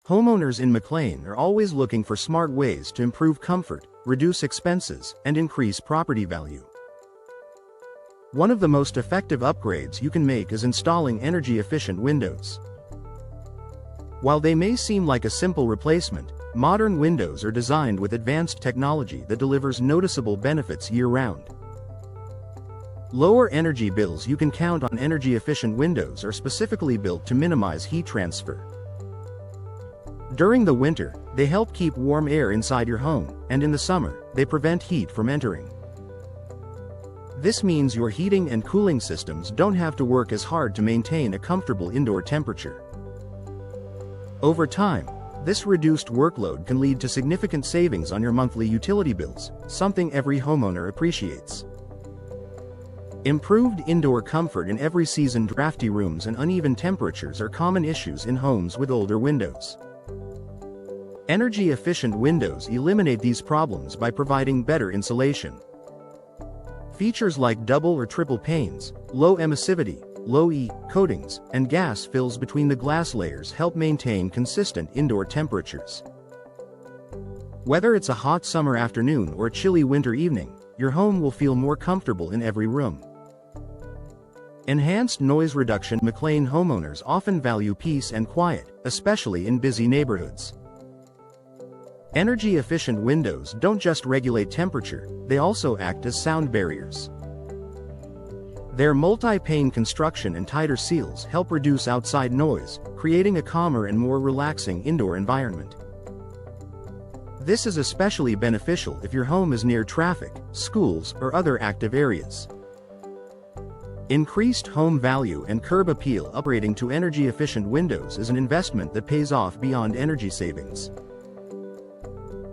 Homeowners in McLean are always looking for smart ways to improve comfort, reduce expenses, and increase property value. One of the most effective upgrades you can make is installing energy-efficient windows. While they may seem like a simple replacement, modern windows are designed with advanced technology that delivers noticeable benefits year-round. Lower energy bills. You can count on energy-efficient windows are specifically built to minimize heat transfer. During the winter, they help keep warm air inside your home, and in the summer, they prevent heat from entering. This means your heating and cooling systems don't have to work as hard to maintain a comfortable indoor temperature. Over time, this reduced workload can lead to significant savings on your monthly utility bills, something every homeowner appreciates. Improved indoor comfort in every season. Drafty rooms and uneven temperatures are common issues in homes with older windows. Energy-efficient windows eliminate these problems by providing better insulation. Features like double or triple panes, low emissivity, low E coatings, and gas fills between the glass layers help maintain consistent indoor temperatures. Whether it's a hot summer afternoon or a chilly winter evening, your home will feel more comfortable in every room. Enhanced noise reduction. McLean homeowners often value peace and quiet, especially in busy neighborhoods. Energy-efficient windows don't just regulate temperature, they also act as sound barriers. Their multi-pane construction and tighter seals help reduce outside noise, creating a calmer and more relaxing indoor environment. This is especially beneficial if your home is near traffic, schools, or other active areas. Increased home value and curb appeal. Upgrading to energy-efficient windows is an investment that pays off beyond energy savings.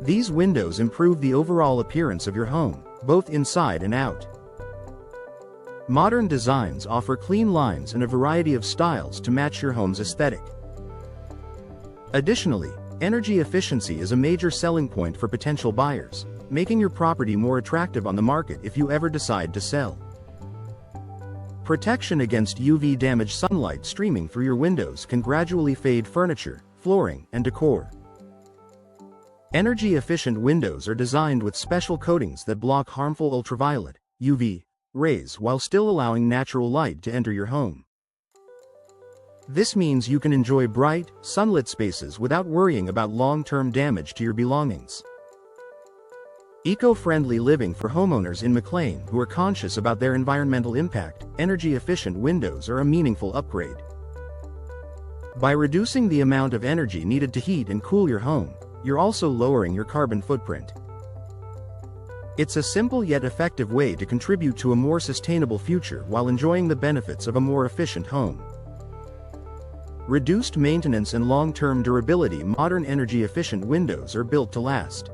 These windows improve the overall appearance of your home, both inside and out. Modern designs offer clean lines and a variety of styles to match your home's aesthetic. Additionally, energy efficiency is a major selling point for potential buyers, making your property more attractive on the market if you ever decide to sell. Protection against UV damage. Sunlight streaming through your windows can gradually fade furniture, flooring, and decor. Energy-efficient windows are designed with special coatings that block harmful ultraviolet (UV) rays while still allowing natural light to enter your home. This means you can enjoy bright, sunlit spaces without worrying about long-term damage to your belongings. Eco-friendly living. For homeowners in McLean who are conscious about their environmental impact, energy-efficient windows are a meaningful upgrade. By reducing the amount of energy needed to heat and cool your home, you're also lowering your carbon footprint. It's a simple yet effective way to contribute to a more sustainable future while enjoying the benefits of a more efficient home. Reduced maintenance and long-term durability. Modern energy-efficient windows are built to last.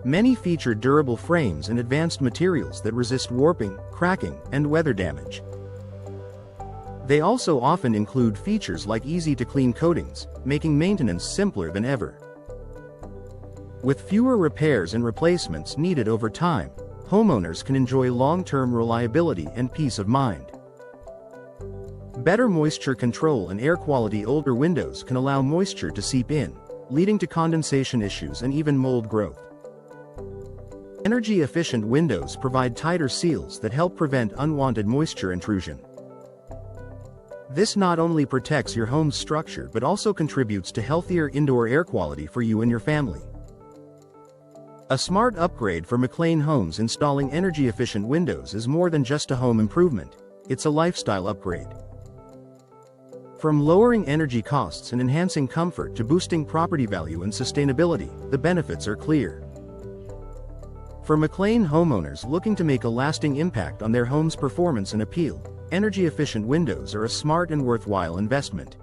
Many feature durable frames and advanced materials that resist warping, cracking, and weather damage. They also often include features like easy-to-clean coatings, making maintenance simpler than ever. With fewer repairs and replacements needed over time, homeowners can enjoy long-term reliability and peace of mind. Better moisture control and air quality. Older windows can allow moisture to seep in, leading to condensation issues and even mold growth. Energy-efficient windows provide tighter seals that help prevent unwanted moisture intrusion. This not only protects your home's structure but also contributes to healthier indoor air quality for you and your family. A smart upgrade for McLean Homes. Installing energy-efficient windows is more than just a home improvement, it's a lifestyle upgrade. From lowering energy costs and enhancing comfort to boosting property value and sustainability, the benefits are clear. For McLean homeowners looking to make a lasting impact on their home's performance and appeal, energy-efficient windows are a smart and worthwhile investment.